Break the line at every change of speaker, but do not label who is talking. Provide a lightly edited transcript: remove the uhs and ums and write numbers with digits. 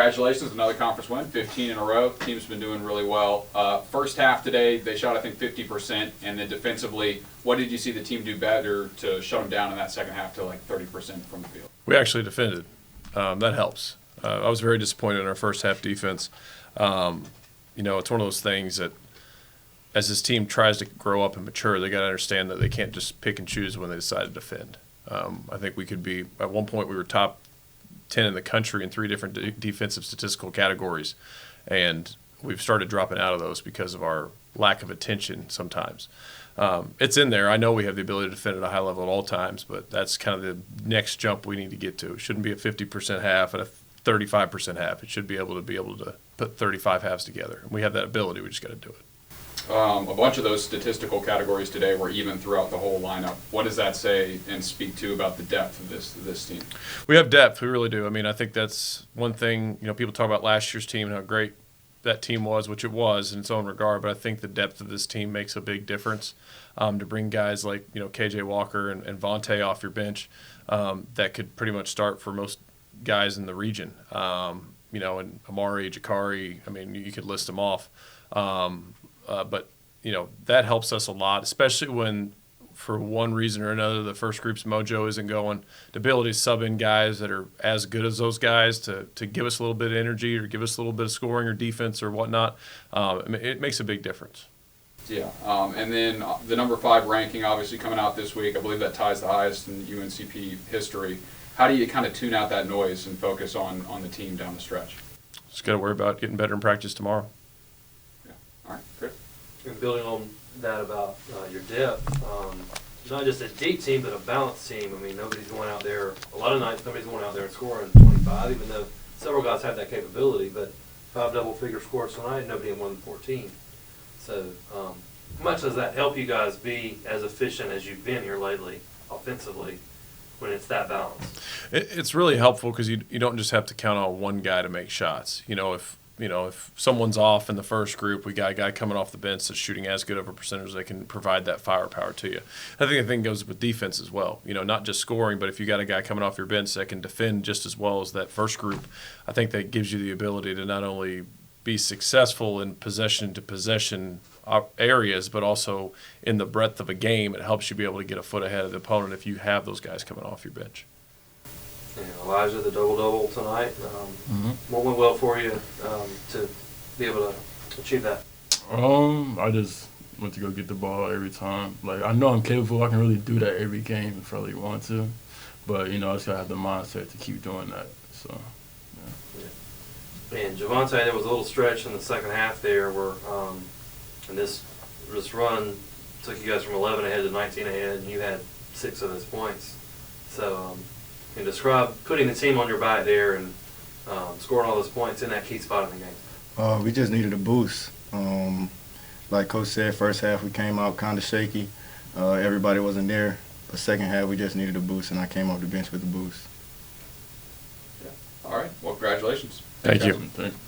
Congratulations, another conference win, 15 in a row. Team's been doing really well. First half today, they shot, I think, 50%. And then defensively, what did you see the team do better to shut them down in that second half to like 30% from the field?
We actually defended. That helps. I was very disappointed in our first half defense. It's one of those things that as this team tries to grow up and mature, they got to understand that they can't just pick and choose when they decide to defend. I think we could be – at one point we were top 10 in the country in 3 different defensive statistical categories, and we've started dropping out of those because of our lack of attention sometimes. It's in there. I know we have the ability to defend at a high level at all times, but that's kind of the next jump we need to get to. It shouldn't be a 50% half and a 35% half. It should be able to put 35 halves together. And we have that ability. We just got to do it.
A bunch of those statistical categories today were even throughout the whole lineup. What does that say and speak to about the depth of this team?
We have depth. We really do. I mean, I think that's one thing. People talk about last year's team and how great that team was, which it was in its own regard. But I think the depth of this team makes a big difference. To bring guys like KJ Walker and Javonte off your bench that could pretty much start for most guys in the region. And Amari, Jakari. I mean, you could list them off. But that helps us a lot, especially when, for one reason or another, the first group's mojo isn't going. The ability to sub in guys that are as good as those guys to give us a little bit of energy or give us a little bit of scoring or defense or whatnot, it makes a big difference.
Yeah, and then the number 5 ranking obviously coming out this week. I believe that ties the highest in UNCP history. How do you kind of tune out that noise and focus on the team down the stretch?
Just got to worry about getting better in practice tomorrow.
All right, Chris.
And building on that about your depth, it's not just a deep team, but a balanced team. I mean, nobody's going out there. A lot of nights, nobody's going out there and scoring 25, even though several guys have that capability. But 5 double-figure scores tonight, nobody in more than 14. So, how much does that help you guys be as efficient as you've been here lately, offensively, when it's that balanced?
It's really helpful because you don't just have to count on one guy to make shots. If someone's off in the first group, we got a guy coming off the bench that's shooting as good of a percentage that can provide that firepower to you. I think the thing goes with defense as well. Not just scoring, but if you got a guy coming off your bench that can defend just as well as that first group, I think that gives you the ability to not only be successful in possession-to-possession areas, but also in the breadth of a game. It helps you be able to get a foot ahead of the opponent if you have those guys coming off your bench.
And Elijah, the double-double tonight. What went well for you to be able to achieve that?
I just went to go get the ball every time. Like, I know I'm capable. I can really do that every game if I really want to. But, I just got to have the mindset to keep doing that. So, yeah.
And Javonte, there was a little stretch in the second half there where and this run took you guys from 11 ahead to 19 ahead, and you had 6 of those points. So, can you describe putting the team on your back there and scoring all those points in that key spot in the game?
We just needed a boost. Like Coach said, first half we came out kind of shaky. Everybody wasn't there. But second half we just needed a boost, and I came off the bench with the boost.
Yeah. All right. Well, congratulations.
Thank you.
Thank you.